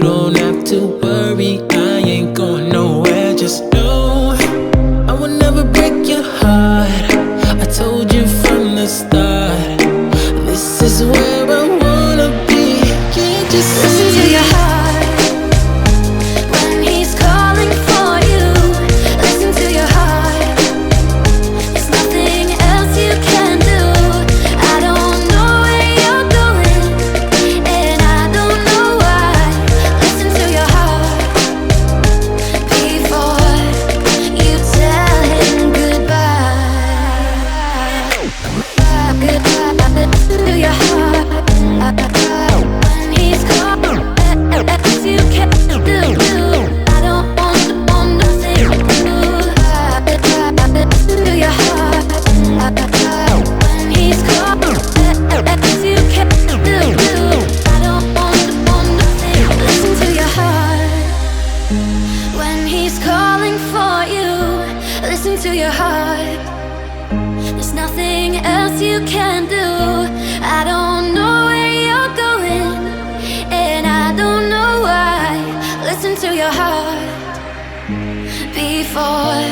don't have to worry, I ain't going nowhere. Just know I will never break your heart. I told you from the start, this is where I wanna be. Can't just listen to your heart when he's calling for you. Listen to your heart. There's nothing else you can do. I don't know where you're going, and I don't know why. Listen to your heart before you tell him goodbye. Goodbye. Listen to your heart when he's calling. You can do. I don't want nothing to do. Listen to your heart when he's calling. You can do. I don't want nothing. Listen to your heart when he's calling for you. Listen to your heart. There's nothing else you can do. I don't know where you're going, and I don't know why. Listen to your heart before